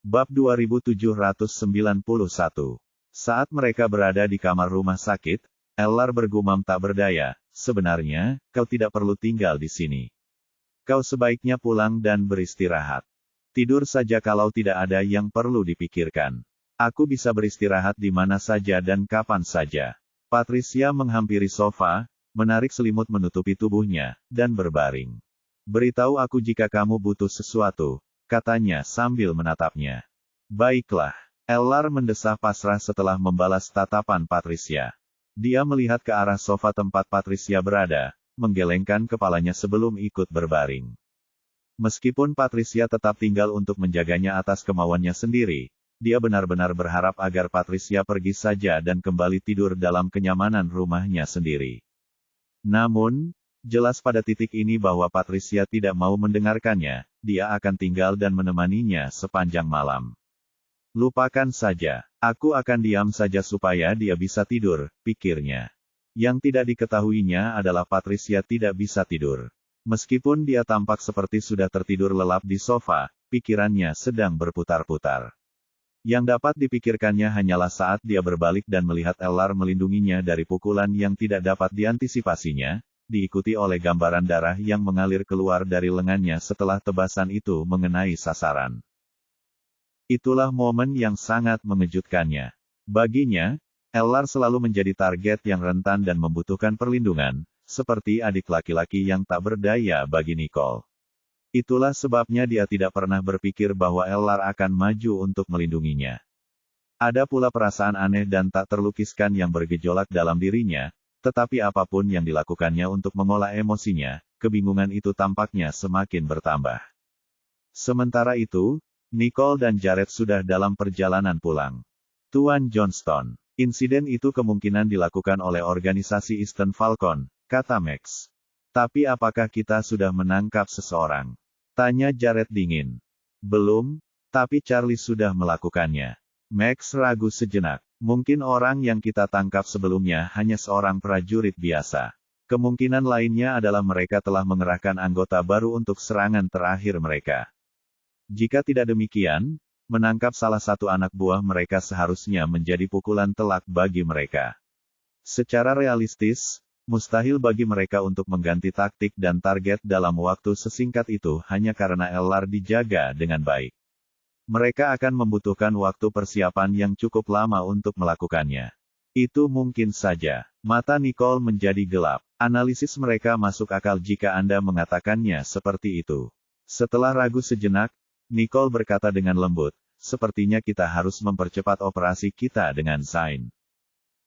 Bab 2791. Saat mereka berada di kamar rumah sakit, Ellar bergumam tak berdaya, sebenarnya, kau tidak perlu tinggal di sini. Kau sebaiknya pulang dan beristirahat. Tidur saja kalau tidak ada yang perlu dipikirkan. Aku bisa beristirahat di mana saja dan kapan saja. Patricia menghampiri sofa, menarik selimut menutupi tubuhnya, dan berbaring. Beritahu aku jika kamu butuh sesuatu, katanya sambil menatapnya. Baiklah. Ellar mendesah pasrah setelah membalas tatapan Patricia. Dia melihat ke arah sofa tempat Patricia berada, menggelengkan kepalanya sebelum ikut berbaring. Meskipun Patricia tetap tinggal untuk menjaganya atas kemauannya sendiri, dia benar-benar berharap agar Patricia pergi saja dan kembali tidur dalam kenyamanan rumahnya sendiri. Namun, jelas pada titik ini bahwa Patricia tidak mau mendengarkannya, dia akan tinggal dan menemaninya sepanjang malam. Lupakan saja, aku akan diam saja supaya dia bisa tidur, pikirnya. Yang tidak diketahuinya adalah Patricia tidak bisa tidur. Meskipun dia tampak seperti sudah tertidur lelap di sofa, pikirannya sedang berputar-putar. Yang dapat dipikirkannya hanyalah saat dia berbalik dan melihat Ellar melindunginya dari pukulan yang tidak dapat diantisipasinya, diikuti oleh gambaran darah yang mengalir keluar dari lengannya setelah tebasan itu mengenai sasaran. Itulah momen yang sangat mengejutkannya. Baginya, Ellar selalu menjadi target yang rentan dan membutuhkan perlindungan, seperti adik laki-laki yang tak berdaya bagi Nicole. Itulah sebabnya dia tidak pernah berpikir bahwa Ellar akan maju untuk melindunginya. Ada pula perasaan aneh dan tak terlukiskan yang bergejolak dalam dirinya, tetapi apapun yang dilakukannya untuk mengolah emosinya, kebingungan itu tampaknya semakin bertambah. Sementara itu, Nicole dan Jared sudah dalam perjalanan pulang. Tuan Johnston, insiden itu kemungkinan dilakukan oleh organisasi Eastern Falcon, kata Max. Tapi apakah kita sudah menangkap seseorang? Tanya Jared dingin. Belum, tapi Charlie sudah melakukannya. Max ragu sejenak. Mungkin orang yang kita tangkap sebelumnya hanya seorang prajurit biasa. Kemungkinan lainnya adalah mereka telah mengerahkan anggota baru untuk serangan terakhir mereka. Jika tidak demikian, menangkap salah satu anak buah mereka seharusnya menjadi pukulan telak bagi mereka. Secara realistis, mustahil bagi mereka untuk mengganti taktik dan target dalam waktu sesingkat itu hanya karena Ellar dijaga dengan baik. Mereka akan membutuhkan waktu persiapan yang cukup lama untuk melakukannya. Itu mungkin saja. Mata Nicole menjadi gelap. Analisis mereka masuk akal jika Anda mengatakannya seperti itu. Setelah ragu sejenak, Nicole berkata dengan lembut, sepertinya kita harus mempercepat operasi kita dengan Zain.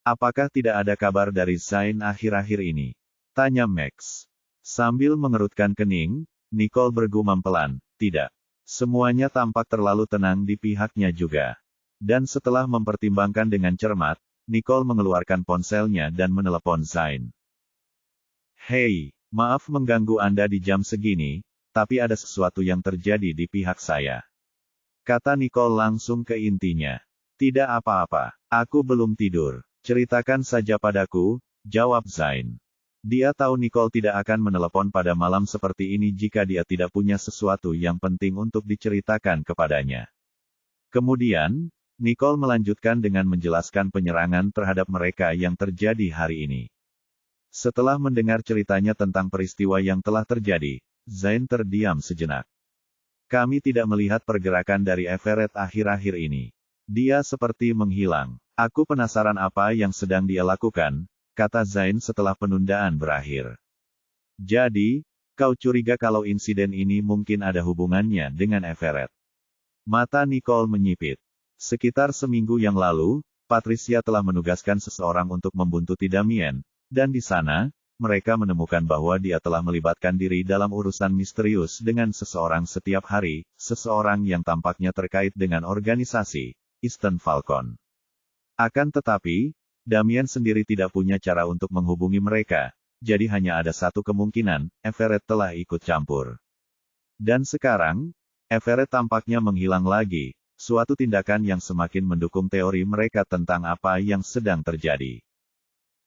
Apakah tidak ada kabar dari Zain akhir-akhir ini? Tanya Max. Sambil mengerutkan kening, Nicole bergumam pelan, tidak. Semuanya tampak terlalu tenang di pihaknya juga. Dan setelah mempertimbangkan dengan cermat, Nicole mengeluarkan ponselnya dan menelepon Zain. Hei, maaf mengganggu Anda di jam segini, tapi ada sesuatu yang terjadi di pihak saya. Kata Nicole langsung ke intinya. Tidak apa-apa, aku belum tidur. Ceritakan saja padaku, jawab Zain. Dia tahu Nicole tidak akan menelepon pada malam seperti ini jika dia tidak punya sesuatu yang penting untuk diceritakan kepadanya. Kemudian, Nicole melanjutkan dengan menjelaskan penyerangan terhadap mereka yang terjadi hari ini. Setelah mendengar ceritanya tentang peristiwa yang telah terjadi, Zain terdiam sejenak. Kami tidak melihat pergerakan dari Everett akhir-akhir ini. Dia seperti menghilang. Aku penasaran apa yang sedang dia lakukan, kata Zain setelah penundaan berakhir. Jadi, kau curiga kalau insiden ini mungkin ada hubungannya dengan Everett? Mata Nicole menyipit. Sekitar seminggu yang lalu, Patricia telah menugaskan seseorang untuk membuntuti Damien, dan di sana, mereka menemukan bahwa dia telah melibatkan diri dalam urusan misterius dengan seseorang setiap hari, seseorang yang tampaknya terkait dengan organisasi Eastern Falcon. Akan tetapi, Damien sendiri tidak punya cara untuk menghubungi mereka, jadi hanya ada satu kemungkinan, Everett telah ikut campur. Dan sekarang, Everett tampaknya menghilang lagi, suatu tindakan yang semakin mendukung teori mereka tentang apa yang sedang terjadi.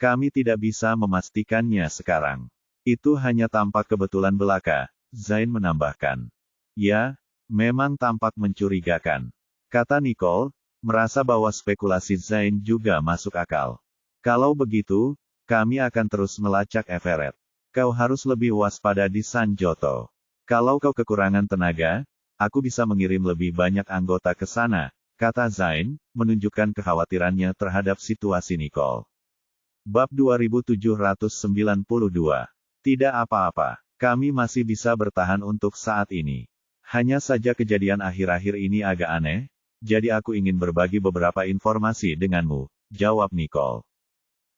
Kami tidak bisa memastikannya sekarang. Itu hanya tampak kebetulan belaka, Zain menambahkan. Ya, memang tampak mencurigakan. kata Nicole, merasa bahwa spekulasi Zain juga masuk akal. Kalau begitu, kami akan terus melacak Everett. Kau harus lebih waspada di Sanjoto. Kalau kau kekurangan tenaga, aku bisa mengirim lebih banyak anggota ke sana, kata Zain, menunjukkan kekhawatirannya terhadap situasi Nicole. Bab 2792. Tidak apa-apa, kami masih bisa bertahan untuk saat ini. Hanya saja kejadian akhir-akhir ini agak aneh, jadi aku ingin berbagi beberapa informasi denganmu, jawab Nicole.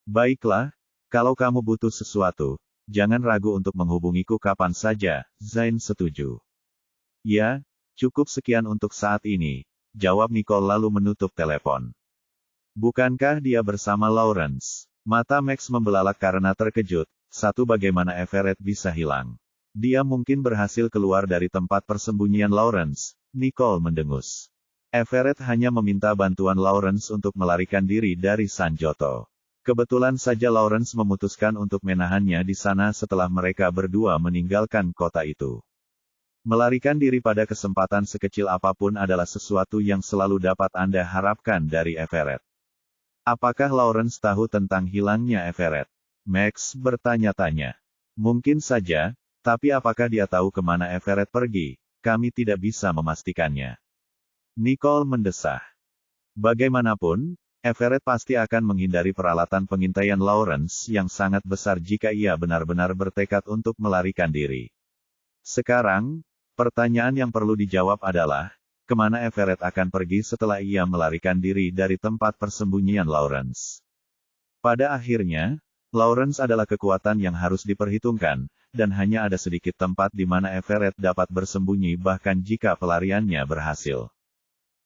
Baiklah, kalau kamu butuh sesuatu, jangan ragu untuk menghubungiku kapan saja, Zain setuju. Ya, cukup sekian untuk saat ini, jawab Nicole lalu menutup telepon. Bukankah dia bersama Lawrence? Mata Max membelalak karena terkejut, bagaimana Everett bisa hilang. Dia mungkin berhasil keluar dari tempat persembunyian Lawrence, Nicole mendengus. Everett hanya meminta bantuan Lawrence untuk melarikan diri dari Sanjoto. Kebetulan saja Lawrence memutuskan untuk menahannya di sana setelah mereka berdua meninggalkan kota itu. Melarikan diri pada kesempatan sekecil apapun adalah sesuatu yang selalu dapat Anda harapkan dari Everett. Apakah Lawrence tahu tentang hilangnya Everett? Max bertanya-tanya. Mungkin saja, tapi apakah dia tahu kemana Everett pergi? Kami tidak bisa memastikannya. Nicole mendesah. Bagaimanapun, Everett pasti akan menghindari peralatan pengintaian Lawrence yang sangat besar jika ia benar-benar bertekad untuk melarikan diri. Sekarang, pertanyaan yang perlu dijawab adalah, kemana Everett akan pergi setelah ia melarikan diri dari tempat persembunyian Lawrence? Pada akhirnya, Lawrence adalah kekuatan yang harus diperhitungkan, dan hanya ada sedikit tempat di mana Everett dapat bersembunyi bahkan jika pelariannya berhasil.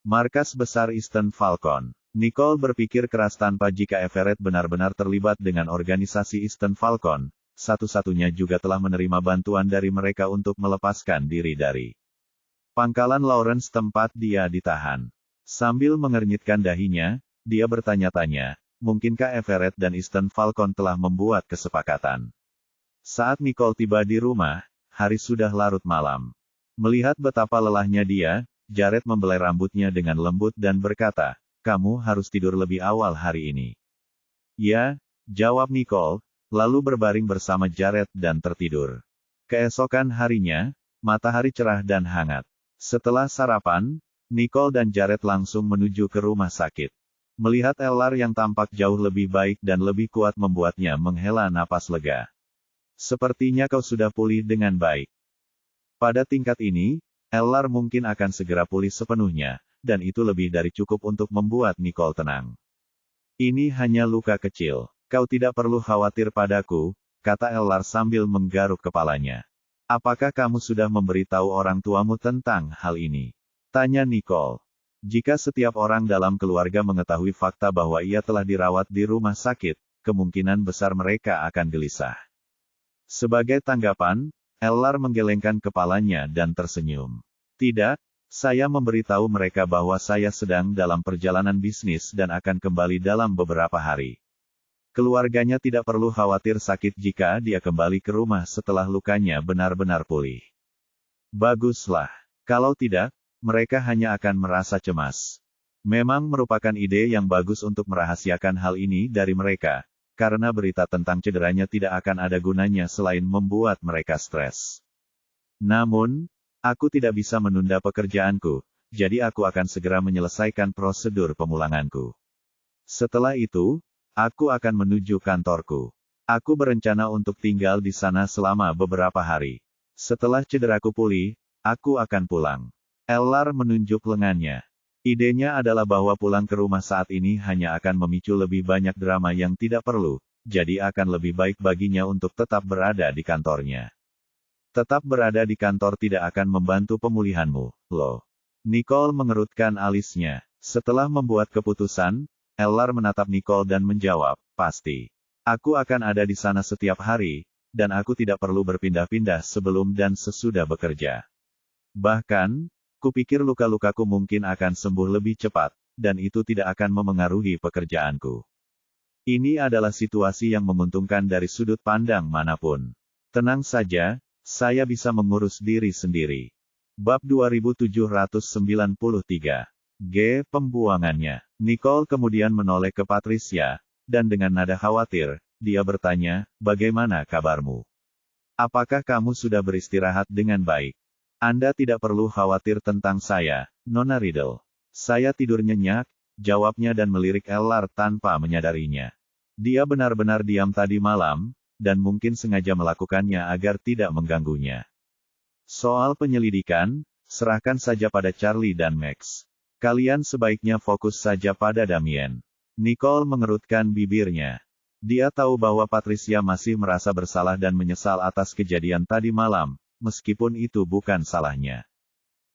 Markas besar Eastern Falcon. Nicole berpikir keras tanpa jika Everett benar-benar terlibat dengan organisasi Eastern Falcon, satu-satunya juga telah menerima bantuan dari mereka untuk melepaskan diri dari pangkalan Lawrence tempat dia ditahan. Sambil mengernyitkan dahinya, dia bertanya-tanya, mungkinkah Everett dan Eastern Falcon telah membuat kesepakatan? Saat Nicole tiba di rumah, hari sudah larut malam. Melihat betapa lelahnya dia, Jared membelai rambutnya dengan lembut dan berkata, kamu harus tidur lebih awal hari ini. Ya, jawab Nicole, lalu berbaring bersama Jared dan tertidur. Keesokan harinya, matahari cerah dan hangat. Setelah sarapan, Nicole dan Jared langsung menuju ke rumah sakit. Melihat Ellar yang tampak jauh lebih baik dan lebih kuat membuatnya menghela napas lega. Sepertinya kau sudah pulih dengan baik. Pada tingkat ini, Ellar mungkin akan segera pulih sepenuhnya, dan itu lebih dari cukup untuk membuat Nicole tenang. Ini hanya luka kecil. Kau tidak perlu khawatir padaku, kata Ellar sambil menggaruk kepalanya. Apakah kamu sudah memberitahu orang tuamu tentang hal ini? Tanya Nicole. Jika setiap orang dalam keluarga mengetahui fakta bahwa ia telah dirawat di rumah sakit, kemungkinan besar mereka akan gelisah. Sebagai tanggapan, Ellar menggelengkan kepalanya dan tersenyum. Tidak, saya memberitahu mereka bahwa saya sedang dalam perjalanan bisnis dan akan kembali dalam beberapa hari. Keluarganya tidak perlu khawatir sakit jika dia kembali ke rumah setelah lukanya benar-benar pulih. Baguslah. Kalau tidak, mereka hanya akan merasa cemas. Memang merupakan ide yang bagus untuk merahasiakan hal ini dari mereka, karena berita tentang cederanya tidak akan ada gunanya selain membuat mereka stres. Namun, aku tidak bisa menunda pekerjaanku, jadi aku akan segera menyelesaikan prosedur pemulanganku. Setelah itu, aku akan menuju kantorku. Aku berencana untuk tinggal di sana selama beberapa hari. Setelah cederaku pulih, aku akan pulang. Ellar menunjuk lengannya. Idenya adalah bahwa pulang ke rumah saat ini hanya akan memicu lebih banyak drama yang tidak perlu, jadi akan lebih baik baginya untuk tetap berada di kantornya. Tetap berada di kantor tidak akan membantu pemulihanmu, loh. Nicole mengerutkan alisnya. Setelah membuat keputusan, Ellar menatap Nicole dan menjawab, pasti. Aku akan ada di sana setiap hari, dan aku tidak perlu berpindah-pindah sebelum dan sesudah bekerja. Bahkan, kupikir luka-lukaku mungkin akan sembuh lebih cepat, dan itu tidak akan memengaruhi pekerjaanku. Ini adalah situasi yang menguntungkan dari sudut pandang manapun. Tenang saja, saya bisa mengurus diri sendiri. Bab 2793. Pembuangannya. Nicole kemudian menoleh ke Patricia, dan dengan nada khawatir, dia bertanya, bagaimana kabarmu? Apakah kamu sudah beristirahat dengan baik? Anda tidak perlu khawatir tentang saya, Nona Riddle. Saya tidur nyenyak, jawabnya dan melirik Ellar tanpa menyadarinya. Dia benar-benar diam tadi malam, dan mungkin sengaja melakukannya agar tidak mengganggunya. Soal penyelidikan, serahkan saja pada Charlie dan Max. Kalian sebaiknya fokus saja pada Damien. Nicole mengerutkan bibirnya. Dia tahu bahwa Patricia masih merasa bersalah dan menyesal atas kejadian tadi malam, meskipun itu bukan salahnya.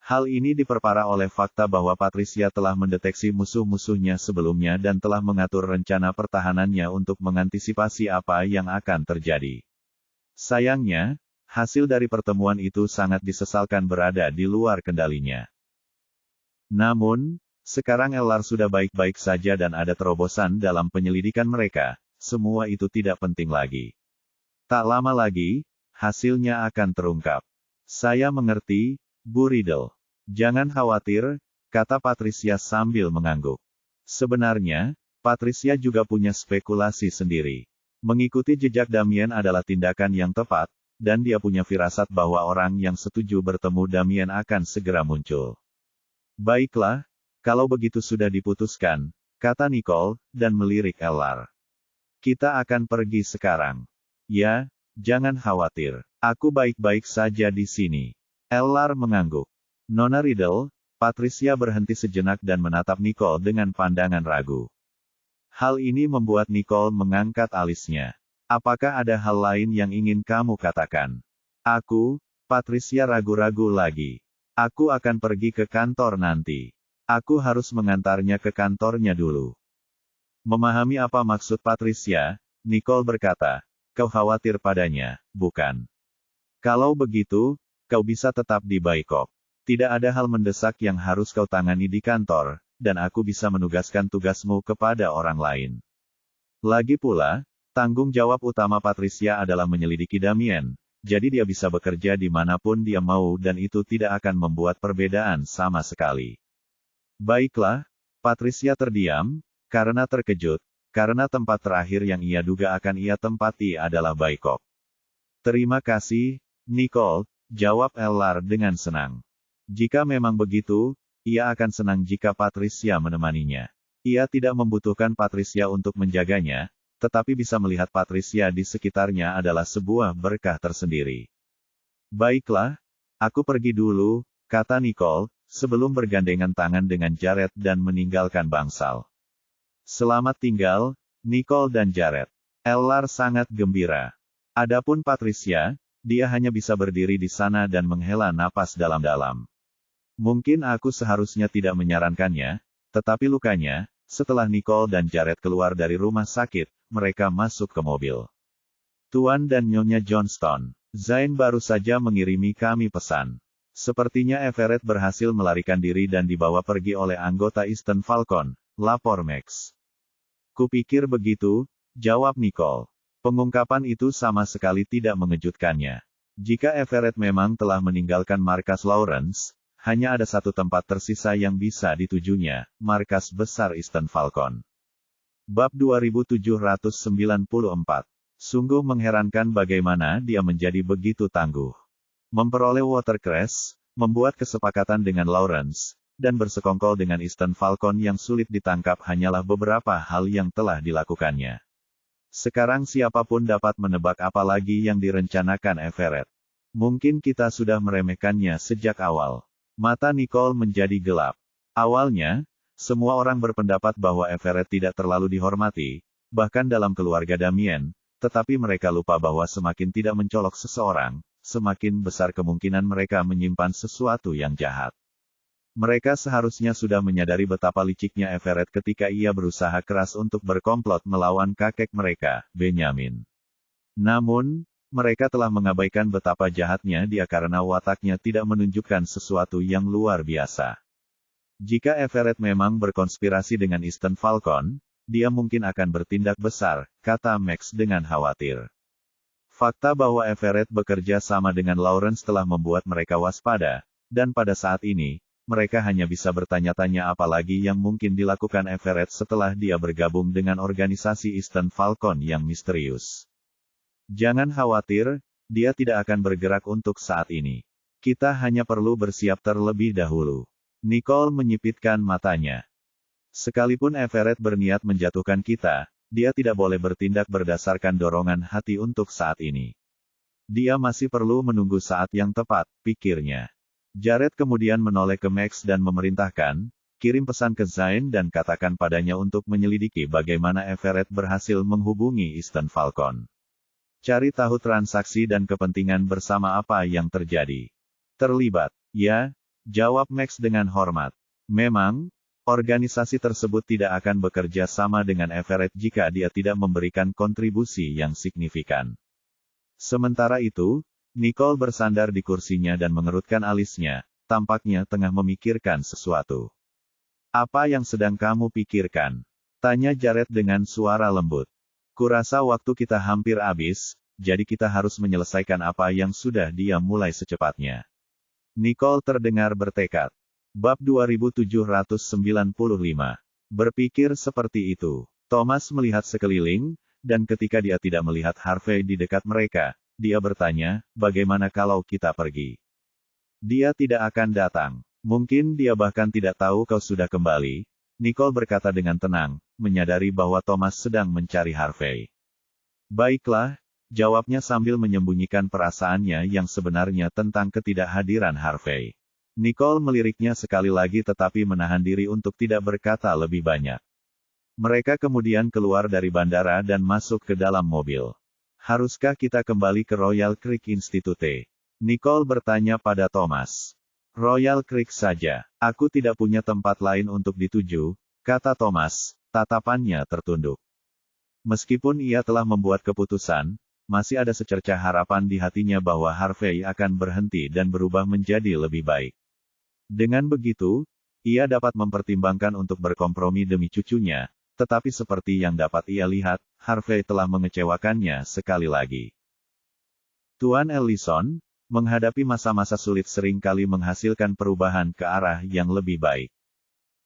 Hal ini diperparah oleh fakta bahwa Patricia telah mendeteksi musuh-musuhnya sebelumnya dan telah mengatur rencana pertahanannya untuk mengantisipasi apa yang akan terjadi. Sayangnya, hasil dari pertemuan itu sangat disesalkan berada di luar kendalinya. Namun, sekarang Ellar sudah baik-baik saja dan ada terobosan dalam penyelidikan mereka, semua itu tidak penting lagi. Tak lama lagi, hasilnya akan terungkap. Saya mengerti, Bu Riddle. Jangan khawatir, kata Patricia sambil mengangguk. Sebenarnya, Patricia juga punya spekulasi sendiri. Mengikuti jejak Damien adalah tindakan yang tepat, dan dia punya firasat bahwa orang yang setuju bertemu Damien akan segera muncul. Baiklah, kalau begitu sudah diputuskan, kata Nicole, dan melirik Ellar. Kita akan pergi sekarang. Ya, jangan khawatir. Aku baik-baik saja di sini. Ellar mengangguk. Nona Riddle, Patricia berhenti sejenak dan menatap Nicole dengan pandangan ragu. Hal ini membuat Nicole mengangkat alisnya. Apakah ada hal lain yang ingin kamu katakan? Patricia ragu-ragu lagi. Aku akan pergi ke kantor nanti. Aku harus mengantarnya ke kantornya dulu. Memahami apa maksud Patricia, Nicole berkata, kau khawatir padanya, bukan? Kalau begitu, kau bisa tetap di Bangkok. Tidak ada hal mendesak yang harus kau tangani di kantor, dan aku bisa menugaskan tugasmu kepada orang lain. Lagi pula, tanggung jawab utama Patricia adalah menyelidiki Damien, jadi dia bisa bekerja dimanapun dia mau dan itu tidak akan membuat perbedaan sama sekali. Baiklah, Patricia terdiam, karena terkejut, karena tempat terakhir yang ia duga akan ia tempati adalah Bangkok. Terima kasih, Nicole, jawab Ellar dengan senang. Jika memang begitu, ia akan senang jika Patricia menemaninya. Ia tidak membutuhkan Patricia untuk menjaganya, tetapi bisa melihat Patricia di sekitarnya adalah sebuah berkah tersendiri. Baiklah, aku pergi dulu, kata Nicole, sebelum bergandengan tangan dengan Jared dan meninggalkan bangsal. Selamat tinggal, Nicole dan Jared. Ellar sangat gembira. Adapun Patricia, dia hanya bisa berdiri di sana dan menghela napas dalam-dalam. Mungkin aku seharusnya tidak menyarankannya, tetapi lukanya, setelah Nicole dan Jared keluar dari rumah sakit, mereka masuk ke mobil. Tuan dan Nyonya Johnston, Zain baru saja mengirimi kami pesan. Sepertinya Everett berhasil melarikan diri dan dibawa pergi oleh anggota Eastern Falcon, lapor Max. Kupikir begitu, jawab Nicole. Pengungkapan itu sama sekali tidak mengejutkannya. Jika Everett memang telah meninggalkan markas Lawrence, hanya ada satu tempat tersisa yang bisa ditujunya, markas besar Eastern Falcon. Bab 2794. Sungguh mengherankan bagaimana dia menjadi begitu tangguh. Memperoleh Watercress, membuat kesepakatan dengan Lawrence, dan bersekongkol dengan Eastern Falcon yang sulit ditangkap hanyalah beberapa hal yang telah dilakukannya. Sekarang siapapun dapat menebak apa lagi yang direncanakan Everett. Mungkin kita sudah meremehkannya sejak awal. Mata Nicole menjadi gelap. Awalnya, semua orang berpendapat bahwa Everett tidak terlalu dihormati, bahkan dalam keluarga Damien, tetapi mereka lupa bahwa semakin tidak mencolok seseorang, semakin besar kemungkinan mereka menyimpan sesuatu yang jahat. Mereka seharusnya sudah menyadari betapa liciknya Everett ketika ia berusaha keras untuk berkomplot melawan kakek mereka, Benjamin. Namun, mereka telah mengabaikan betapa jahatnya dia karena wataknya tidak menunjukkan sesuatu yang luar biasa. Jika Everett memang berkonspirasi dengan Eastern Falcon, dia mungkin akan bertindak besar, kata Max dengan khawatir. Fakta bahwa Everett bekerja sama dengan Lawrence telah membuat mereka waspada, dan pada saat ini, mereka hanya bisa bertanya-tanya apa lagi yang mungkin dilakukan Everett setelah dia bergabung dengan organisasi Eastern Falcon yang misterius. Jangan khawatir, dia tidak akan bergerak untuk saat ini. Kita hanya perlu bersiap terlebih dahulu. Nicole menyipitkan matanya. Sekalipun Everett berniat menjatuhkan kita, dia tidak boleh bertindak berdasarkan dorongan hati untuk saat ini. Dia masih perlu menunggu saat yang tepat, pikirnya. Jared kemudian menoleh ke Max dan memerintahkan, kirim pesan ke Zayn dan katakan padanya untuk menyelidiki bagaimana Everett berhasil menghubungi Eastern Falcon. Cari tahu transaksi dan kepentingan bersama apa yang terjadi. Terlibat, ya, jawab Max dengan hormat. Memang, organisasi tersebut tidak akan bekerja sama dengan Everett jika dia tidak memberikan kontribusi yang signifikan. Sementara itu, Nicole bersandar di kursinya dan mengerutkan alisnya, tampaknya tengah memikirkan sesuatu. Apa yang sedang kamu pikirkan? Tanya Jared dengan suara lembut. Kurasa waktu kita hampir habis, jadi kita harus menyelesaikan apa yang sudah dia mulai secepatnya. Nicole terdengar bertekad. Bab 2795. Berpikir seperti itu. Thomas melihat sekeliling, dan ketika dia tidak melihat Harvey di dekat mereka, dia bertanya, bagaimana kalau kita pergi? Dia tidak akan datang. Mungkin dia bahkan tidak tahu kau sudah kembali, Nicole berkata dengan tenang, menyadari bahwa Thomas sedang mencari Harvey. Baiklah, jawabnya sambil menyembunyikan perasaannya yang sebenarnya tentang ketidakhadiran Harvey. Nicole meliriknya sekali lagi tetapi menahan diri untuk tidak berkata lebih banyak. Mereka kemudian keluar dari bandara dan masuk ke dalam mobil. Haruskah kita kembali ke Royal Creek Institute? Nicole bertanya pada Thomas. Royal Creek saja. Aku tidak punya tempat lain untuk dituju, kata Thomas, tatapannya tertunduk. Meskipun ia telah membuat keputusan, masih ada secercah harapan di hatinya bahwa Harvey akan berhenti dan berubah menjadi lebih baik. Dengan begitu, ia dapat mempertimbangkan untuk berkompromi demi cucunya, tetapi seperti yang dapat ia lihat, Harvey telah mengecewakannya sekali lagi. Tuan Ellison, menghadapi masa-masa sulit sering kali menghasilkan perubahan ke arah yang lebih baik.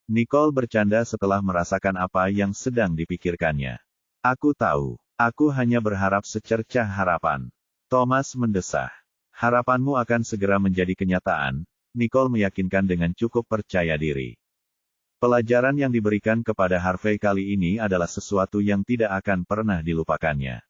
Nicole bercanda setelah merasakan apa yang sedang dipikirkannya. Aku tahu, aku hanya berharap secercah harapan. Thomas mendesah. Harapanmu akan segera menjadi kenyataan, Nicole meyakinkan dengan cukup percaya diri. Pelajaran yang diberikan kepada Harvey kali ini adalah sesuatu yang tidak akan pernah dilupakannya.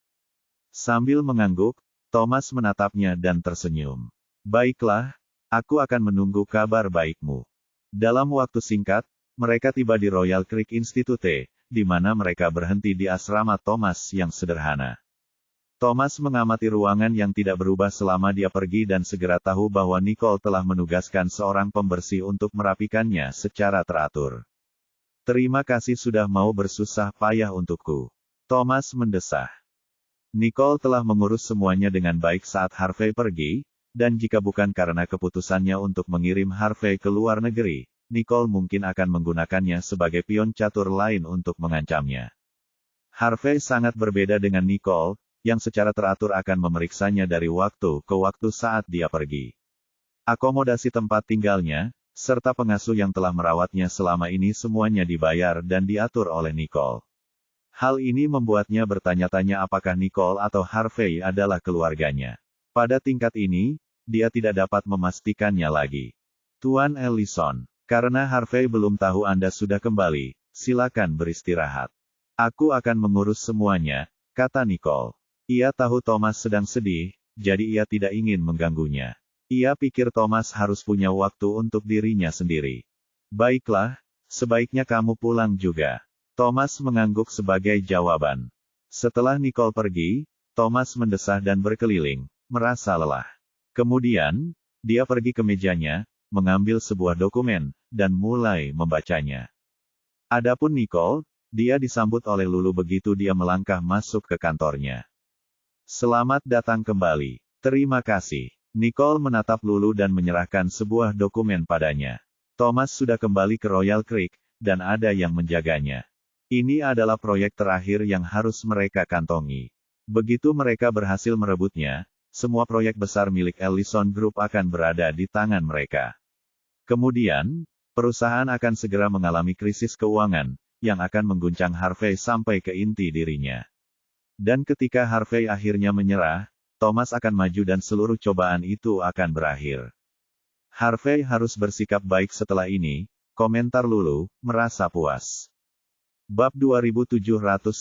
Sambil mengangguk, Thomas menatapnya dan tersenyum. Baiklah, aku akan menunggu kabar baikmu. Dalam waktu singkat, mereka tiba di Royal Creek Institute, di mana mereka berhenti di asrama Thomas yang sederhana. Thomas mengamati ruangan yang tidak berubah selama dia pergi dan segera tahu bahwa Nicole telah menugaskan seorang pembersih untuk merapikannya secara teratur. Terima kasih sudah mau bersusah payah untukku. Thomas mendesah. Nicole telah mengurus semuanya dengan baik saat Harvey pergi, dan jika bukan karena keputusannya untuk mengirim Harvey ke luar negeri, Nicole mungkin akan menggunakannya sebagai pion catur lain untuk mengancamnya. Harvey sangat berbeda dengan Nicole, yang secara teratur akan memeriksanya dari waktu ke waktu saat dia pergi. Akomodasi tempat tinggalnya, serta pengasuh yang telah merawatnya selama ini semuanya dibayar dan diatur oleh Nicole. Hal ini membuatnya bertanya-tanya apakah Nicole atau Harvey adalah keluarganya. Pada tingkat ini, dia tidak dapat memastikannya lagi. Tuan Ellison, karena Harvey belum tahu Anda sudah kembali, silakan beristirahat. Aku akan mengurus semuanya, kata Nicole. Ia tahu Thomas sedang sedih, jadi ia tidak ingin mengganggunya. Ia pikir Thomas harus punya waktu untuk dirinya sendiri. Baiklah, sebaiknya kamu pulang juga. Thomas mengangguk sebagai jawaban. Setelah Nicole pergi, Thomas mendesah dan berkeliling, merasa lelah. Kemudian, dia pergi ke mejanya, mengambil sebuah dokumen, dan mulai membacanya. Adapun Nicole, dia disambut oleh Lulu begitu dia melangkah masuk ke kantornya. Selamat datang kembali. Terima kasih. Nicole menatap Lulu dan menyerahkan sebuah dokumen padanya. Thomas sudah kembali ke Royal Creek, dan ada yang menjaganya. Ini adalah proyek terakhir yang harus mereka kantongi. Begitu mereka berhasil merebutnya, semua proyek besar milik Ellison Group akan berada di tangan mereka. Kemudian, perusahaan akan segera mengalami krisis keuangan, yang akan mengguncang Harvey sampai ke inti dirinya. Dan ketika Harvey akhirnya menyerah, Thomas akan maju dan seluruh cobaan itu akan berakhir. Harvey harus bersikap baik setelah ini, komentar Lulu, merasa puas. Bab 2796.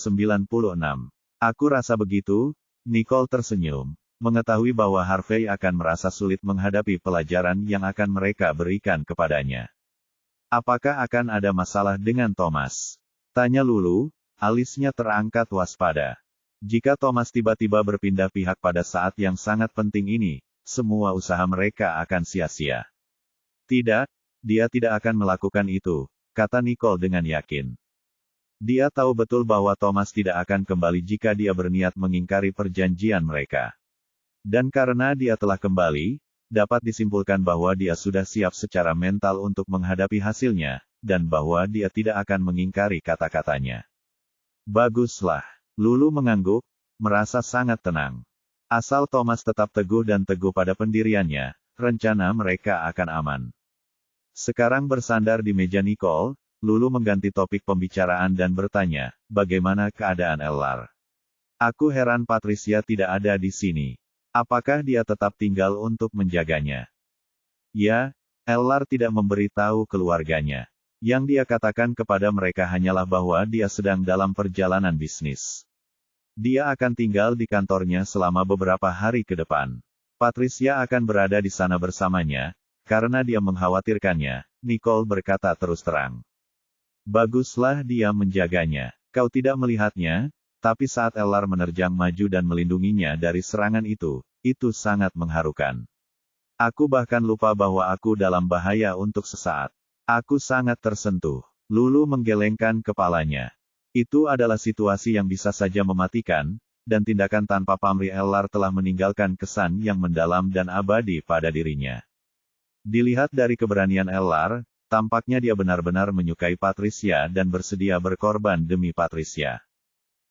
Aku rasa begitu, Nicole tersenyum, mengetahui bahwa Harvey akan merasa sulit menghadapi pelajaran yang akan mereka berikan kepadanya. Apakah akan ada masalah dengan Thomas? Tanya Lulu, alisnya terangkat waspada. Jika Thomas tiba-tiba berpindah pihak pada saat yang sangat penting ini, semua usaha mereka akan sia-sia. Tidak, dia tidak akan melakukan itu, kata Nicole dengan yakin. Dia tahu betul bahwa Thomas tidak akan kembali jika dia berniat mengingkari perjanjian mereka. Dan karena dia telah kembali, dapat disimpulkan bahwa dia sudah siap secara mental untuk menghadapi hasilnya, dan bahwa dia tidak akan mengingkari kata-katanya. Baguslah, Lulu mengangguk, merasa sangat tenang. Asal Thomas tetap teguh dan teguh pada pendiriannya, rencana mereka akan aman. Sekarang bersandar di meja Nicole, Lulu mengganti topik pembicaraan dan bertanya, bagaimana keadaan Ellar? Aku heran Patricia tidak ada di sini. Apakah dia tetap tinggal untuk menjaganya? Ya, Ellar tidak memberitahu keluarganya. Yang dia katakan kepada mereka hanyalah bahwa dia sedang dalam perjalanan bisnis. Dia akan tinggal di kantornya selama beberapa hari ke depan. Patricia akan berada di sana bersamanya, karena dia mengkhawatirkannya, Nicole berkata terus terang. Baguslah dia menjaganya. Kau tidak melihatnya, tapi saat Ellar menerjang maju dan melindunginya dari serangan itu sangat mengharukan. Aku bahkan lupa bahwa aku dalam bahaya untuk sesaat. Aku sangat tersentuh. Lulu menggelengkan kepalanya. Itu adalah situasi yang bisa saja mematikan, dan tindakan tanpa pamrih Ellar telah meninggalkan kesan yang mendalam dan abadi pada dirinya. Dilihat dari keberanian Ellar, tampaknya dia benar-benar menyukai Patricia dan bersedia berkorban demi Patricia.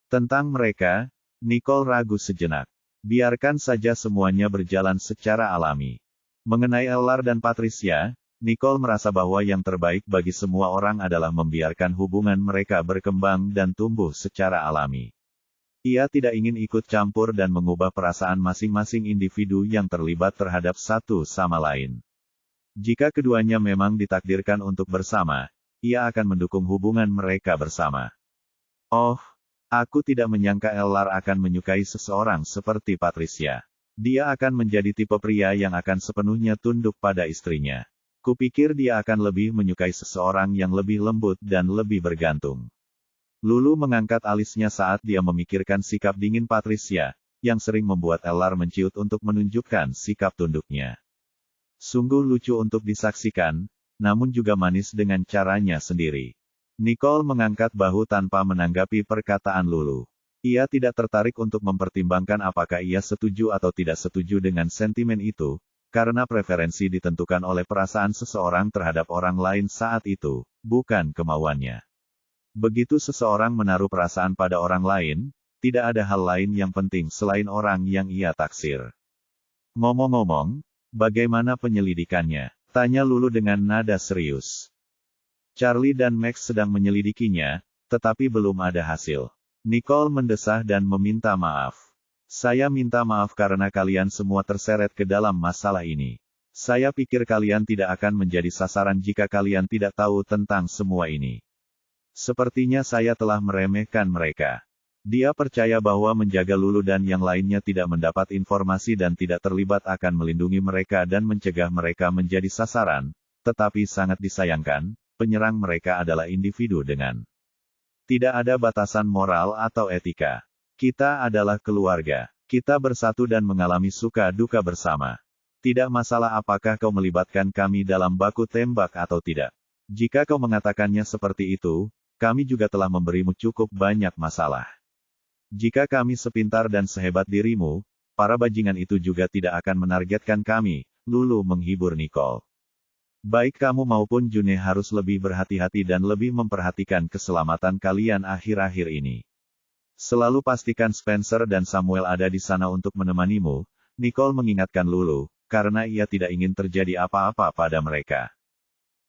Tentang mereka, Nicole ragu sejenak. Biarkan saja semuanya berjalan secara alami. Mengenai Ellar dan Patricia, Nicole merasa bahwa yang terbaik bagi semua orang adalah membiarkan hubungan mereka berkembang dan tumbuh secara alami. Ia tidak ingin ikut campur dan mengubah perasaan masing-masing individu yang terlibat terhadap satu sama lain. Jika keduanya memang ditakdirkan untuk bersama, ia akan mendukung hubungan mereka bersama. Oh, aku tidak menyangka Ellar akan menyukai seseorang seperti Patricia. Dia akan menjadi tipe pria yang akan sepenuhnya tunduk pada istrinya. Kupikir dia akan lebih menyukai seseorang yang lebih lembut dan lebih bergantung. Lulu mengangkat alisnya saat dia memikirkan sikap dingin Patricia, yang sering membuat Ellar menciut untuk menunjukkan sikap tunduknya. Sungguh lucu untuk disaksikan, namun juga manis dengan caranya sendiri. Nicole mengangkat bahu tanpa menanggapi perkataan Lulu. Ia tidak tertarik untuk mempertimbangkan apakah ia setuju atau tidak setuju dengan sentimen itu, karena preferensi ditentukan oleh perasaan seseorang terhadap orang lain saat itu, bukan kemauannya. Begitu seseorang menaruh perasaan pada orang lain, tidak ada hal lain yang penting selain orang yang ia taksir. Ngomong-ngomong, bagaimana penyelidikannya? Tanya Lulu dengan nada serius. Charlie dan Max sedang menyelidikinya, tetapi belum ada hasil. Nicole mendesah dan meminta maaf. Saya minta maaf karena kalian semua terseret ke dalam masalah ini. Saya pikir kalian tidak akan menjadi sasaran jika kalian tidak tahu tentang semua ini. Sepertinya saya telah meremehkan mereka. Dia percaya bahwa menjaga Lulu dan yang lainnya tidak mendapat informasi dan tidak terlibat akan melindungi mereka dan mencegah mereka menjadi sasaran, tetapi sangat disayangkan, penyerang mereka adalah individu dengan tidak ada batasan moral atau etika. Kita adalah keluarga. Kita bersatu dan mengalami suka duka bersama. Tidak masalah apakah kau melibatkan kami dalam baku tembak atau tidak. Jika kau mengatakannya seperti itu, kami juga telah memberimu cukup banyak masalah. Jika kami sepintar dan sehebat dirimu, para bajingan itu juga tidak akan menargetkan kami, Lulu menghibur Nicole. Baik kamu maupun June harus lebih berhati-hati dan lebih memperhatikan keselamatan kalian akhir-akhir ini. Selalu pastikan Spencer dan Samuel ada di sana untuk menemanimu, Nicole mengingatkan Lulu, karena ia tidak ingin terjadi apa-apa pada mereka.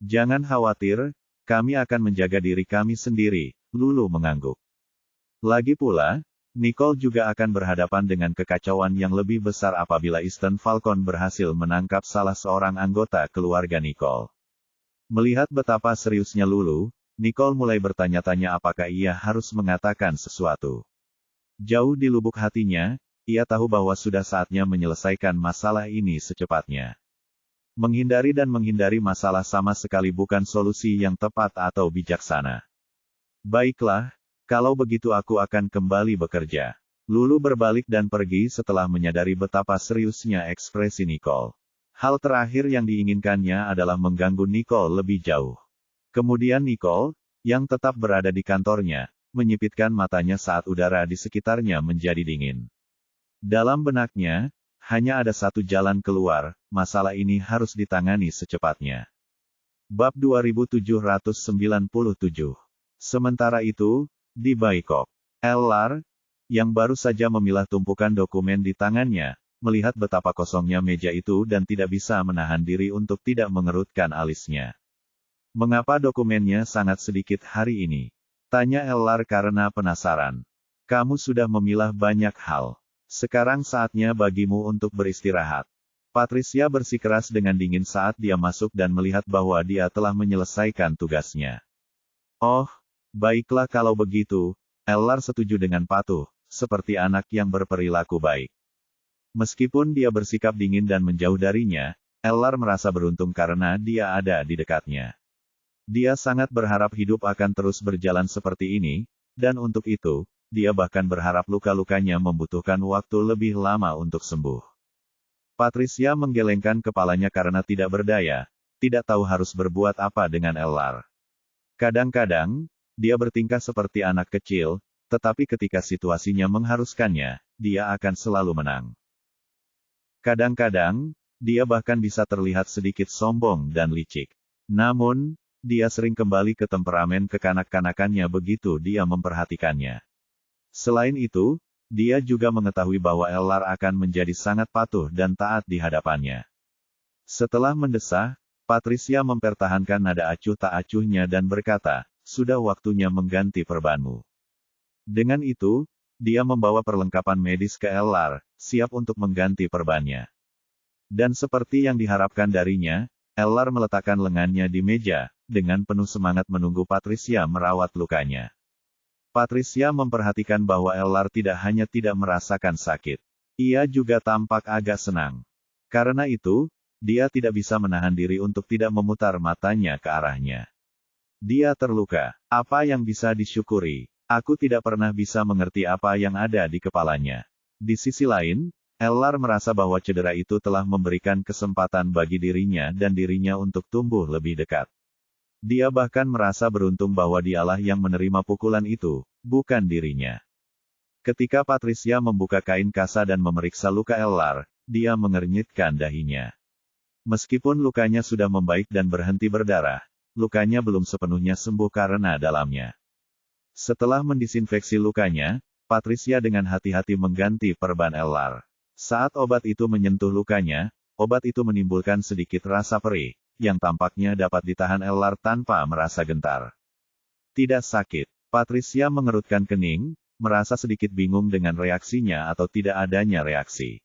Jangan khawatir, kami akan menjaga diri kami sendiri, Lulu mengangguk. Lagi pula, Nicole juga akan berhadapan dengan kekacauan yang lebih besar apabila Eastern Falcon berhasil menangkap salah seorang anggota keluarga Nicole. Melihat betapa seriusnya Lulu, Nicole mulai bertanya-tanya apakah ia harus mengatakan sesuatu. Jauh di lubuk hatinya, ia tahu bahwa sudah saatnya menyelesaikan masalah ini secepatnya. Menghindari masalah sama sekali bukan solusi yang tepat atau bijaksana. Baiklah, kalau begitu aku akan kembali bekerja. Lulu berbalik dan pergi setelah menyadari betapa seriusnya ekspresi Nicole. Hal terakhir yang diinginkannya adalah mengganggu Nicole lebih jauh. Kemudian Nicole, yang tetap berada di kantornya, menyipitkan matanya saat udara di sekitarnya menjadi dingin. Dalam benaknya, hanya ada satu jalan keluar, masalah ini harus ditangani secepatnya. Bab 2797. Sementara itu, di Bangkok, Ellar, yang baru saja memilah tumpukan dokumen di tangannya, melihat betapa kosongnya meja itu dan tidak bisa menahan diri untuk tidak mengerutkan alisnya. Mengapa dokumennya sangat sedikit hari ini? Tanya Ellar karena penasaran. Kamu sudah memilah banyak hal. Sekarang saatnya bagimu untuk beristirahat. Patricia bersikeras dengan dingin saat dia masuk dan melihat bahwa dia telah menyelesaikan tugasnya. Oh, baiklah kalau begitu, Ellar setuju dengan patuh, seperti anak yang berperilaku baik. Meskipun dia bersikap dingin dan menjauh darinya, Ellar merasa beruntung karena dia ada di dekatnya. Dia sangat berharap hidup akan terus berjalan seperti ini, dan untuk itu, dia bahkan berharap luka-lukanya membutuhkan waktu lebih lama untuk sembuh. Patricia menggelengkan kepalanya karena tidak berdaya, tidak tahu harus berbuat apa dengan Ellar. Kadang-kadang, dia bertingkah seperti anak kecil, tetapi ketika situasinya mengharuskannya, dia akan selalu menang. Kadang-kadang, dia bahkan bisa terlihat sedikit sombong dan licik. Namun, dia sering kembali ke temperamen kekanak-kanakannya begitu dia memperhatikannya. Selain itu, dia juga mengetahui bahwa Ellar akan menjadi sangat patuh dan taat di hadapannya. Setelah mendesah, Patricia mempertahankan nada acuh tak acuhnya dan berkata, sudah waktunya mengganti perbanmu. Dengan itu, dia membawa perlengkapan medis ke Ellar, siap untuk mengganti perbannya. Dan seperti yang diharapkan darinya, Ellar meletakkan lengannya di meja, dengan penuh semangat menunggu Patricia merawat lukanya. Patricia memperhatikan bahwa Ellar tidak hanya tidak merasakan sakit. Ia juga tampak agak senang. Karena itu, dia tidak bisa menahan diri untuk tidak memutar matanya ke arahnya. Dia terluka. Apa yang bisa disyukuri? Aku tidak pernah bisa mengerti apa yang ada di kepalanya. Di sisi lain, Ellar merasa bahwa cedera itu telah memberikan kesempatan bagi dirinya dan dirinya untuk tumbuh lebih dekat. Dia bahkan merasa beruntung bahwa dialah yang menerima pukulan itu, bukan dirinya. Ketika Patricia membuka kain kasa dan memeriksa luka Ellar, dia mengernyitkan dahinya. Meskipun lukanya sudah membaik dan berhenti berdarah, lukanya belum sepenuhnya sembuh karena dalamnya. Setelah mendisinfeksi lukanya, Patricia dengan hati-hati mengganti perban Ellar. Saat obat itu menyentuh lukanya, obat itu menimbulkan sedikit rasa perih, yang tampaknya dapat ditahan Ellar tanpa merasa gentar. Tidak sakit. Patricia mengerutkan kening, merasa sedikit bingung dengan reaksinya atau tidak adanya reaksi.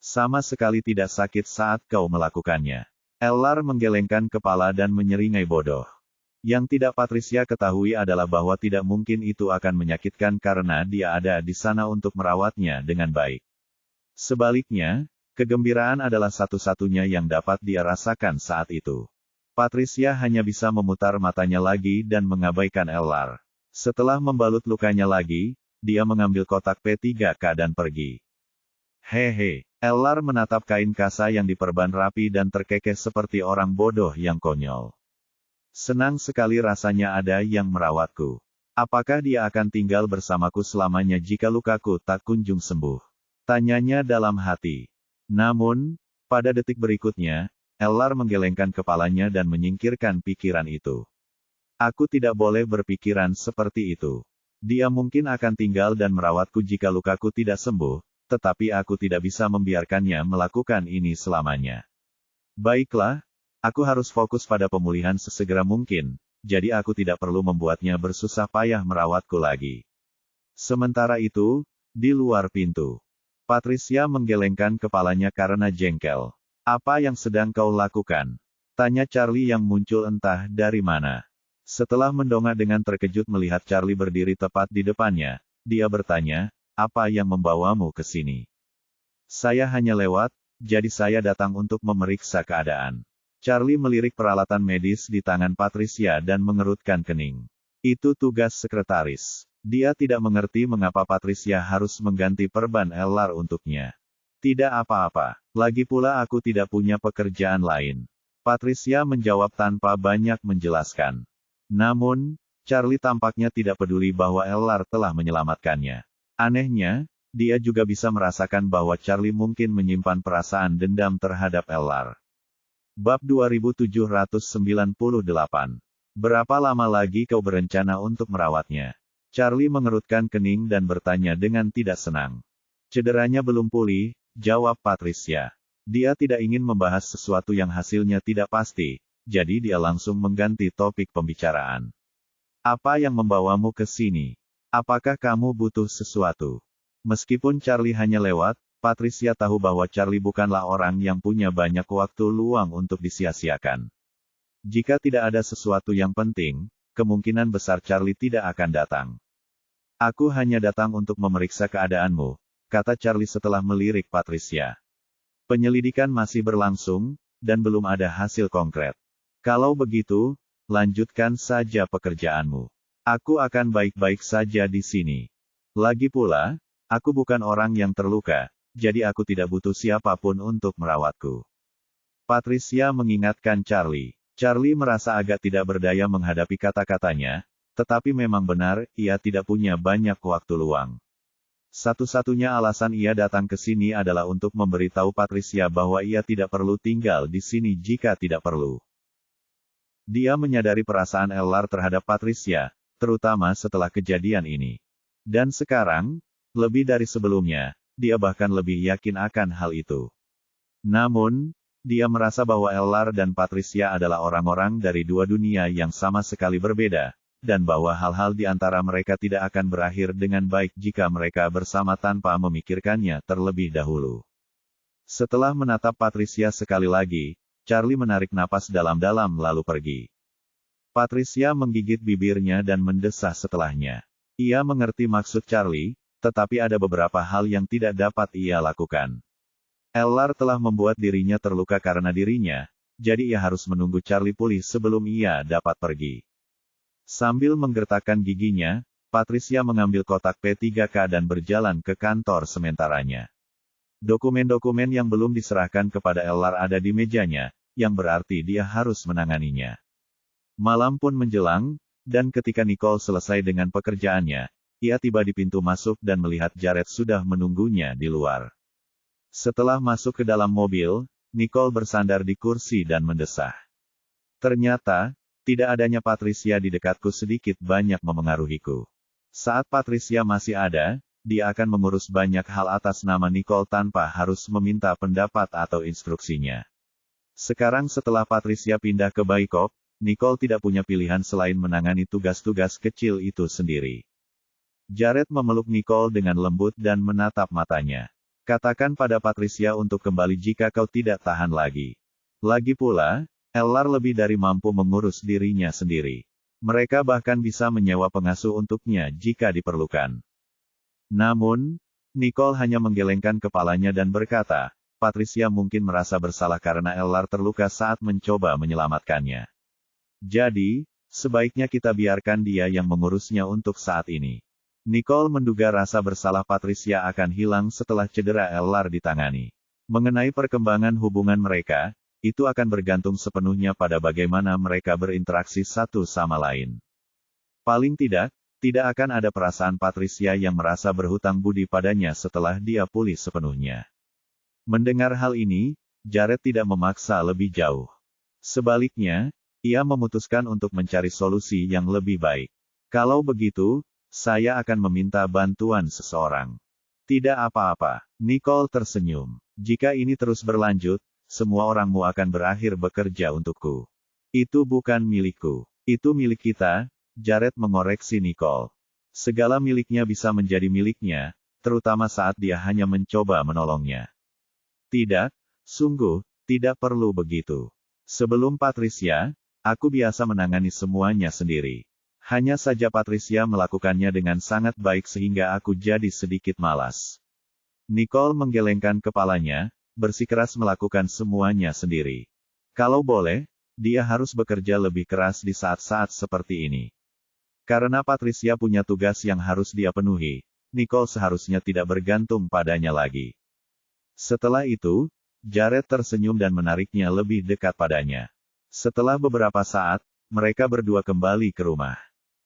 Sama sekali tidak sakit saat kau melakukannya. Ellar menggelengkan kepala dan menyeringai bodoh. Yang tidak Patricia ketahui adalah bahwa tidak mungkin itu akan menyakitkan karena dia ada di sana untuk merawatnya dengan baik. Sebaliknya, kegembiraan adalah satu-satunya yang dapat dia rasakan saat itu. Patricia hanya bisa memutar matanya lagi dan mengabaikan Ellar. Setelah membalut lukanya lagi, dia mengambil kotak P3K dan pergi. Hehe, Ellar menatap kain kasa yang diperban rapi dan terkekeh seperti orang bodoh yang konyol. Senang sekali rasanya ada yang merawatku. Apakah dia akan tinggal bersamaku selamanya jika lukaku tak kunjung sembuh? Tanyanya dalam hati. Namun, pada detik berikutnya, Ellar menggelengkan kepalanya dan menyingkirkan pikiran itu. Aku tidak boleh berpikiran seperti itu. Dia mungkin akan tinggal dan merawatku jika lukaku tidak sembuh, tetapi aku tidak bisa membiarkannya melakukan ini selamanya. Baiklah, Aku harus fokus pada pemulihan sesegera mungkin, jadi aku tidak perlu membuatnya bersusah payah merawatku lagi. Sementara itu, di luar pintu, Patricia menggelengkan kepalanya karena jengkel. Apa yang sedang kau lakukan? Tanya Charlie yang muncul entah dari mana. Setelah mendongak dengan terkejut melihat Charlie berdiri tepat di depannya, dia bertanya, apa yang membawamu ke sini? Saya hanya lewat, jadi saya datang untuk memeriksa keadaan. Charlie melirik peralatan medis di tangan Patricia dan mengerutkan kening. Itu tugas sekretaris. Dia tidak mengerti mengapa Patricia harus mengganti perban Ellar untuknya. Tidak apa-apa, lagi pula aku tidak punya pekerjaan lain. Patricia menjawab tanpa banyak menjelaskan. Namun, Charlie tampaknya tidak peduli bahwa Ellar telah menyelamatkannya. Anehnya, dia juga bisa merasakan bahwa Charlie mungkin menyimpan perasaan dendam terhadap Ellar. Bab 2798. Berapa lama lagi kau berencana untuk merawatnya? Charlie mengerutkan kening dan bertanya dengan tidak senang. Cederanya belum pulih, jawab Patricia. Dia tidak ingin membahas sesuatu yang hasilnya tidak pasti, jadi dia langsung mengganti topik pembicaraan. Apa yang membawamu ke sini? Apakah kamu butuh sesuatu? Meskipun Charlie hanya lewat, Patricia tahu bahwa Charlie bukanlah orang yang punya banyak waktu luang untuk disia-siakan. Jika tidak ada sesuatu yang penting, kemungkinan besar Charlie tidak akan datang. Aku hanya datang untuk memeriksa keadaanmu, kata Charlie setelah melirik Patricia. Penyelidikan masih berlangsung, dan belum ada hasil konkret. Kalau begitu, lanjutkan saja pekerjaanmu. Aku akan baik-baik saja di sini. Lagi pula, aku bukan orang yang terluka, jadi aku tidak butuh siapapun untuk merawatku. Patricia mengingatkan Charlie. Charlie merasa agak tidak berdaya menghadapi kata-katanya, tetapi memang benar, ia tidak punya banyak waktu luang. Satu-satunya alasan ia datang ke sini adalah untuk memberitahu Patricia bahwa ia tidak perlu tinggal di sini jika tidak perlu. Dia menyadari perasaan Ellar terhadap Patricia, terutama setelah kejadian ini. Dan sekarang, lebih dari sebelumnya, dia bahkan lebih yakin akan hal itu. Namun, dia merasa bahwa Ellar dan Patricia adalah orang-orang dari dua dunia yang sama sekali berbeda, dan bahwa hal-hal di antara mereka tidak akan berakhir dengan baik jika mereka bersama tanpa memikirkannya terlebih dahulu. Setelah menatap Patricia sekali lagi, Charlie menarik napas dalam-dalam lalu pergi. Patricia menggigit bibirnya dan mendesah setelahnya. Ia mengerti maksud Charlie, tetapi ada beberapa hal yang tidak dapat ia lakukan. Ellar telah membuat dirinya terluka karena dirinya, jadi ia harus menunggu Charlie pulih sebelum ia dapat pergi. Sambil menggertakkan giginya, Patricia mengambil kotak P3K dan berjalan ke kantor sementaranya. Dokumen-dokumen yang belum diserahkan kepada Ellar ada di mejanya, yang berarti dia harus menanganinya. Malam pun menjelang, dan ketika Nicole selesai dengan pekerjaannya, ia tiba di pintu masuk dan melihat Jared sudah menunggunya di luar. Setelah masuk ke dalam mobil, Nicole bersandar di kursi dan mendesah. Ternyata, tidak adanya Patricia di dekatku sedikit banyak memengaruhiku. Saat Patricia masih ada, dia akan mengurus banyak hal atas nama Nicole tanpa harus meminta pendapat atau instruksinya. Sekarang setelah Patricia pindah ke Baikop, Nicole tidak punya pilihan selain menangani tugas-tugas kecil itu sendiri. Jared memeluk Nicole dengan lembut dan menatap matanya. Katakan pada Patricia untuk kembali jika kau tidak tahan lagi. Lagi pula, Ellar lebih dari mampu mengurus dirinya sendiri. Mereka bahkan bisa menyewa pengasuh untuknya jika diperlukan. Namun, Nicole hanya menggelengkan kepalanya dan berkata, Patricia mungkin merasa bersalah karena Ellar terluka saat mencoba menyelamatkannya. Jadi, sebaiknya kita biarkan dia yang mengurusnya untuk saat ini. Nicole menduga rasa bersalah Patricia akan hilang setelah cedera Ellar ditangani. Mengenai perkembangan hubungan mereka, itu akan bergantung sepenuhnya pada bagaimana mereka berinteraksi satu sama lain. Paling tidak akan ada perasaan Patricia yang merasa berhutang budi padanya setelah dia pulih sepenuhnya. Mendengar hal ini, Jared tidak memaksa lebih jauh. Sebaliknya, ia memutuskan untuk mencari solusi yang lebih baik. Kalau begitu, saya akan meminta bantuan seseorang. Tidak apa-apa, Nicole tersenyum. Jika ini terus berlanjut, semua orangmu akan berakhir bekerja untukku. Itu bukan milikku. Itu milik kita, Jared mengoreksi Nicole. Segala miliknya bisa menjadi miliknya, terutama saat dia hanya mencoba menolongnya. Tidak, sungguh, tidak perlu begitu. Sebelum Patricia, aku biasa menangani semuanya sendiri. Hanya saja Patricia melakukannya dengan sangat baik sehingga aku jadi sedikit malas. Nicole menggelengkan kepalanya, bersikeras melakukan semuanya sendiri. Kalau boleh, dia harus bekerja lebih keras di saat-saat seperti ini. Karena Patricia punya tugas yang harus dia penuhi, Nicole seharusnya tidak bergantung padanya lagi. Setelah itu, Jared tersenyum dan menariknya lebih dekat padanya. Setelah beberapa saat, mereka berdua kembali ke rumah.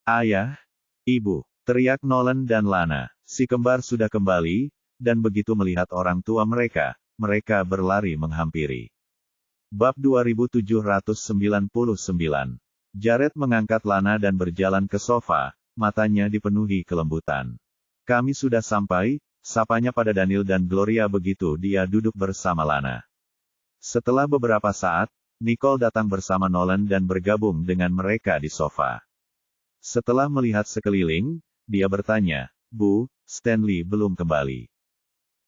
Ayah, Ibu, teriak Nolan dan Lana. Si kembar sudah kembali, dan begitu melihat orang tua mereka, mereka berlari menghampiri. Bab 2799. Jared mengangkat Lana dan berjalan ke sofa, matanya dipenuhi kelembutan. Kami sudah sampai, sapanya pada Daniel dan Gloria begitu dia duduk bersama Lana. Setelah beberapa saat, Nicole datang bersama Nolan dan bergabung dengan mereka di sofa. Setelah melihat sekeliling, dia bertanya, Bu, Stanley belum kembali.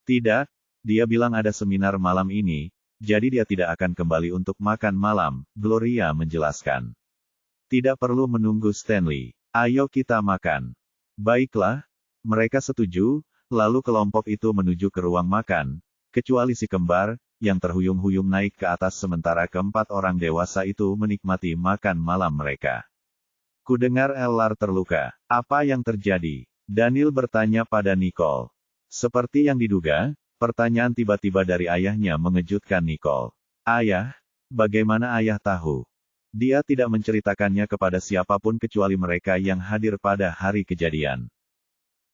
Tidak, dia bilang ada seminar malam ini, jadi dia tidak akan kembali untuk makan malam, Gloria menjelaskan. Tidak perlu menunggu Stanley. Ayo kita makan. Baiklah, mereka setuju, lalu kelompok itu menuju ke ruang makan, kecuali si kembar, yang terhuyung-huyung naik ke atas sementara keempat orang dewasa itu menikmati makan malam mereka. Kudengar Ellar terluka. Apa yang terjadi? Daniel bertanya pada Nicole. Seperti yang diduga, pertanyaan tiba-tiba dari ayahnya mengejutkan Nicole. Ayah, bagaimana ayah tahu? Dia tidak menceritakannya kepada siapapun kecuali mereka yang hadir pada hari kejadian.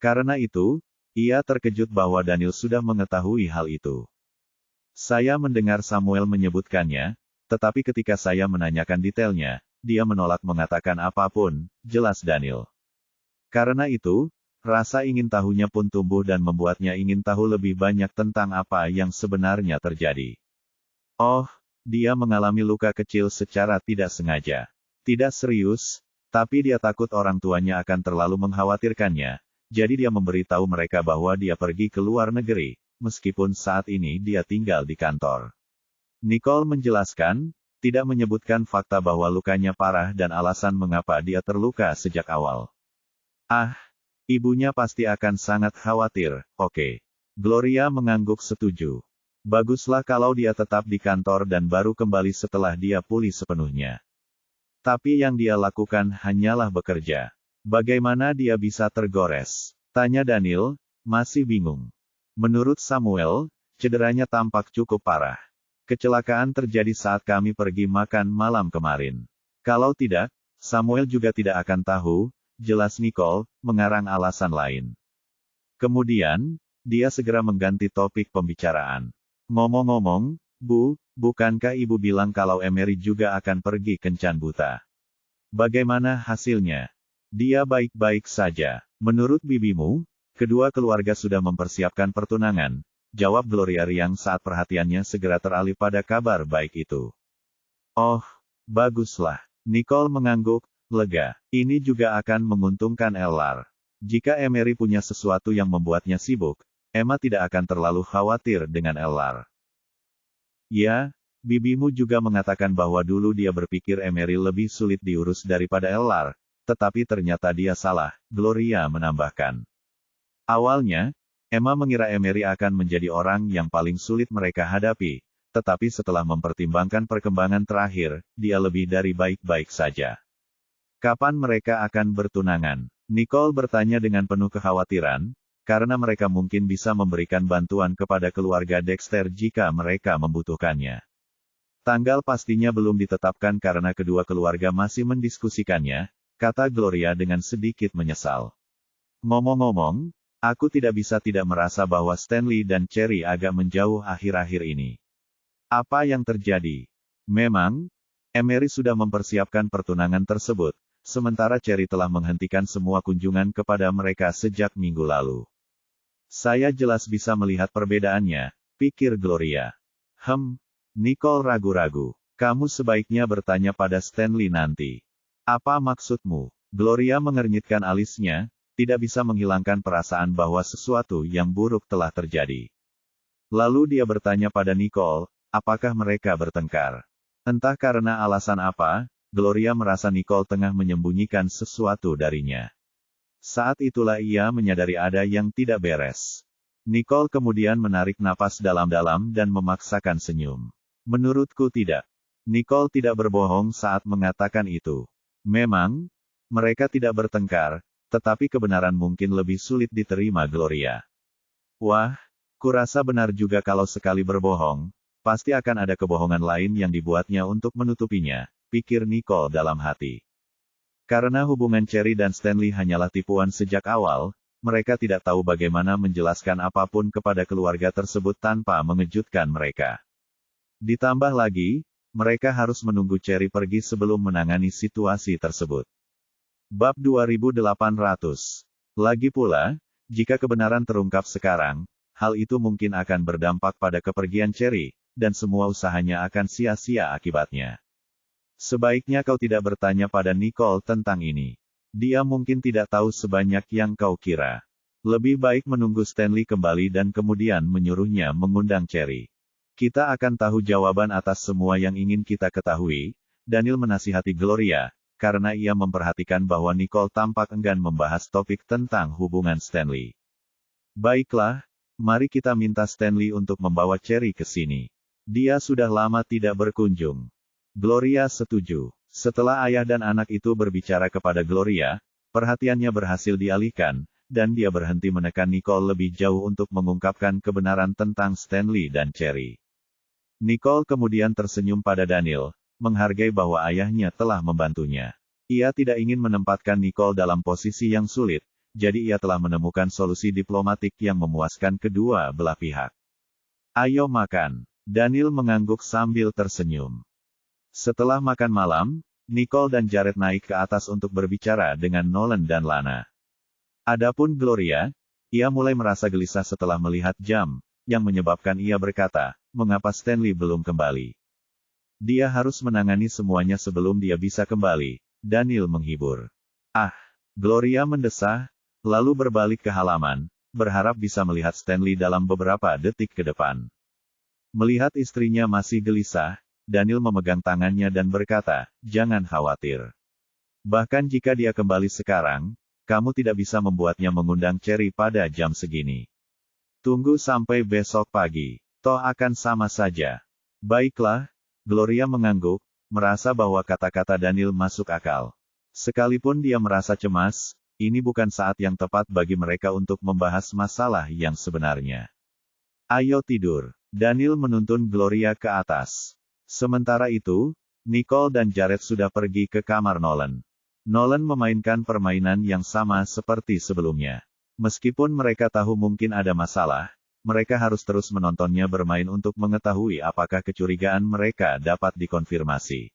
Karena itu, ia terkejut bahwa Daniel sudah mengetahui hal itu. Saya mendengar Samuel menyebutkannya, tetapi ketika saya menanyakan detailnya, dia menolak mengatakan apapun, jelas Daniel. Karena itu, rasa ingin tahunya pun tumbuh dan membuatnya ingin tahu lebih banyak tentang apa yang sebenarnya terjadi. Oh, dia mengalami luka kecil secara tidak sengaja. Tidak serius, tapi dia takut orang tuanya akan terlalu mengkhawatirkannya, jadi dia memberitahu mereka bahwa dia pergi ke luar negeri, meskipun saat ini dia tinggal di kantor. Nicole menjelaskan, tidak menyebutkan fakta bahwa lukanya parah dan alasan mengapa dia terluka sejak awal. Ah, ibunya pasti akan sangat khawatir, oke. Gloria mengangguk setuju. Baguslah kalau dia tetap di kantor dan baru kembali setelah dia pulih sepenuhnya. Tapi yang dia lakukan hanyalah bekerja. Bagaimana dia bisa tergores? Tanya Daniel, masih bingung. Menurut Samuel, cederanya tampak cukup parah. Kecelakaan terjadi saat kami pergi makan malam kemarin. Kalau tidak, Samuel juga tidak akan tahu, jelas Nicole, mengarang alasan lain. Kemudian, dia segera mengganti topik pembicaraan. Ngomong-ngomong, Bu, bukankah Ibu bilang kalau Emery juga akan pergi kencan buta? Bagaimana hasilnya? Dia baik-baik saja. Menurut bibimu, kedua keluarga sudah mempersiapkan pertunangan, jawab Gloria riang saat perhatiannya segera teralih pada kabar baik itu. Oh, baguslah. Nicole mengangguk, lega. Ini juga akan menguntungkan Ellar. Jika Emery punya sesuatu yang membuatnya sibuk, Emma tidak akan terlalu khawatir dengan Ellar. Ya, bibimu juga mengatakan bahwa dulu dia berpikir Emery lebih sulit diurus daripada Ellar, tetapi ternyata dia salah, Gloria menambahkan. Awalnya, Emma mengira Emery akan menjadi orang yang paling sulit mereka hadapi, tetapi setelah mempertimbangkan perkembangan terakhir, dia lebih dari baik-baik saja. Kapan mereka akan bertunangan? Nicole bertanya dengan penuh kekhawatiran, karena mereka mungkin bisa memberikan bantuan kepada keluarga Dexter jika mereka membutuhkannya. Tanggal pastinya belum ditetapkan karena kedua keluarga masih mendiskusikannya, kata Gloria dengan sedikit menyesal. Ngomong-ngomong, aku tidak bisa tidak merasa bahwa Stanley dan Cherry agak menjauh akhir-akhir ini. Apa yang terjadi? Memang, Emery sudah mempersiapkan pertunangan tersebut, sementara Cherry telah menghentikan semua kunjungan kepada mereka sejak minggu lalu. Saya jelas bisa melihat perbedaannya, pikir Gloria. Nicole ragu-ragu. Kamu sebaiknya bertanya pada Stanley nanti. Apa maksudmu? Gloria mengernyitkan alisnya, tidak bisa menghilangkan perasaan bahwa sesuatu yang buruk telah terjadi. Lalu dia bertanya pada Nicole, apakah mereka bertengkar? Entah karena alasan apa, Gloria merasa Nicole tengah menyembunyikan sesuatu darinya. Saat itulah ia menyadari ada yang tidak beres. Nicole kemudian menarik napas dalam-dalam dan memaksakan senyum. Menurutku tidak. Nicole tidak berbohong saat mengatakan itu. Memang, mereka tidak bertengkar, tetapi kebenaran mungkin lebih sulit diterima Gloria. Wah, kurasa benar juga kalau sekali berbohong, pasti akan ada kebohongan lain yang dibuatnya untuk menutupinya, pikir Nicole dalam hati. Karena hubungan Cherry dan Stanley hanyalah tipuan sejak awal, mereka tidak tahu bagaimana menjelaskan apapun kepada keluarga tersebut tanpa mengejutkan mereka. Ditambah lagi, mereka harus menunggu Cherry pergi sebelum menangani situasi tersebut. Bab 2800. Lagi pula, jika kebenaran terungkap sekarang, hal itu mungkin akan berdampak pada kepergian Cherry, dan semua usahanya akan sia-sia akibatnya. Sebaiknya kau tidak bertanya pada Nicole tentang ini. Dia mungkin tidak tahu sebanyak yang kau kira. Lebih baik menunggu Stanley kembali dan kemudian menyuruhnya mengundang Cherry. Kita akan tahu jawaban atas semua yang ingin kita ketahui, Daniel menasihati Gloria, karena ia memperhatikan bahwa Nicole tampak enggan membahas topik tentang hubungan Stanley. Baiklah, mari kita minta Stanley untuk membawa Cherry ke sini. Dia sudah lama tidak berkunjung. Gloria setuju. Setelah ayah dan anak itu berbicara kepada Gloria, perhatiannya berhasil dialihkan, dan dia berhenti menekan Nicole lebih jauh untuk mengungkapkan kebenaran tentang Stanley dan Cherry. Nicole kemudian tersenyum pada Daniel, menghargai bahwa ayahnya telah membantunya. Ia tidak ingin menempatkan Nicole dalam posisi yang sulit, jadi ia telah menemukan solusi diplomatik yang memuaskan kedua belah pihak. Ayo makan. Daniel mengangguk sambil tersenyum. Setelah makan malam, Nicole dan Jared naik ke atas untuk berbicara dengan Nolan dan Lana. Adapun Gloria, ia mulai merasa gelisah setelah melihat jam, yang menyebabkan ia berkata, mengapa Stanley belum kembali? Dia harus menangani semuanya sebelum dia bisa kembali, Daniel menghibur. Ah, Gloria mendesah, lalu berbalik ke halaman, berharap bisa melihat Stanley dalam beberapa detik ke depan. Melihat istrinya masih gelisah, Daniel memegang tangannya dan berkata, jangan khawatir. Bahkan jika dia kembali sekarang, kamu tidak bisa membuatnya mengundang Cherry pada jam segini. Tunggu sampai besok pagi, toh akan sama saja. Baiklah, Gloria mengangguk, merasa bahwa kata-kata Daniel masuk akal. Sekalipun dia merasa cemas, ini bukan saat yang tepat bagi mereka untuk membahas masalah yang sebenarnya. Ayo tidur. Daniel menuntun Gloria ke atas. Sementara itu, Nicole dan Jared sudah pergi ke kamar Nolan. Nolan memainkan permainan yang sama seperti sebelumnya. Meskipun mereka tahu mungkin ada masalah, mereka harus terus menontonnya bermain untuk mengetahui apakah kecurigaan mereka dapat dikonfirmasi.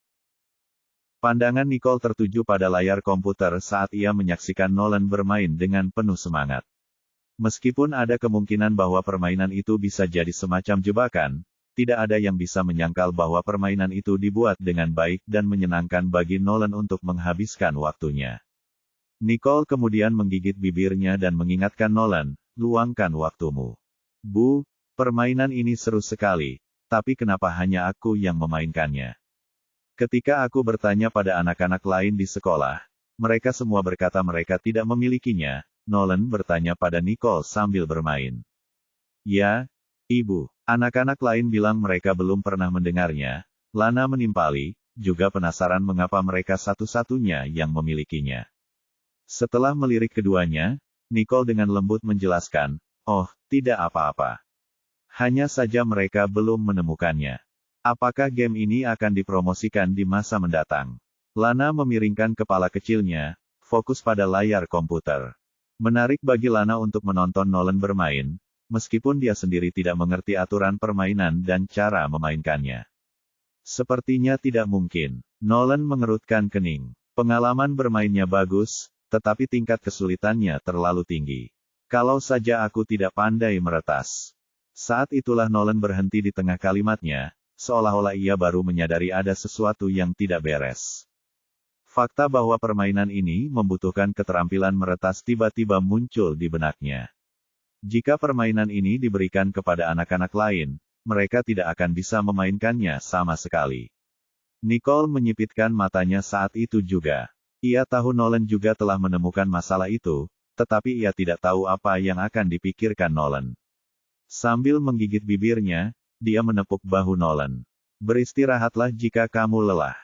Pandangan Nicole tertuju pada layar komputer saat ia menyaksikan Nolan bermain dengan penuh semangat. Meskipun ada kemungkinan bahwa permainan itu bisa jadi semacam jebakan, tidak ada yang bisa menyangkal bahwa permainan itu dibuat dengan baik dan menyenangkan bagi Nolan untuk menghabiskan waktunya. Nicole kemudian menggigit bibirnya dan mengingatkan Nolan, luangkan waktumu. Bu, permainan ini seru sekali, tapi kenapa hanya aku yang memainkannya? Ketika aku bertanya pada anak-anak lain di sekolah, mereka semua berkata mereka tidak memilikinya. Nolan bertanya pada Nicole sambil bermain. Ya, Ibu, anak-anak lain bilang mereka belum pernah mendengarnya. Lana menimpali, juga penasaran mengapa mereka satu-satunya yang memilikinya. Setelah melirik keduanya, Nicole dengan lembut menjelaskan, oh, tidak apa-apa. Hanya saja mereka belum menemukannya. Apakah game ini akan dipromosikan di masa mendatang? Lana memiringkan kepala kecilnya, fokus pada layar komputer. Menarik bagi Lana untuk menonton Nolan bermain, meskipun dia sendiri tidak mengerti aturan permainan dan cara memainkannya. Sepertinya tidak mungkin. Nolan mengerutkan kening. Pengalaman bermainnya bagus, tetapi tingkat kesulitannya terlalu tinggi. Kalau saja aku tidak pandai meretas. Saat itulah Nolan berhenti di tengah kalimatnya, seolah-olah ia baru menyadari ada sesuatu yang tidak beres. Fakta bahwa permainan ini membutuhkan keterampilan meretas tiba-tiba muncul di benaknya. Jika permainan ini diberikan kepada anak-anak lain, mereka tidak akan bisa memainkannya sama sekali. Nicole menyipitkan matanya saat itu juga. Ia tahu Nolan juga telah menemukan masalah itu, tetapi ia tidak tahu apa yang akan dipikirkan Nolan. Sambil menggigit bibirnya, dia menepuk bahu Nolan. Beristirahatlah jika kamu lelah.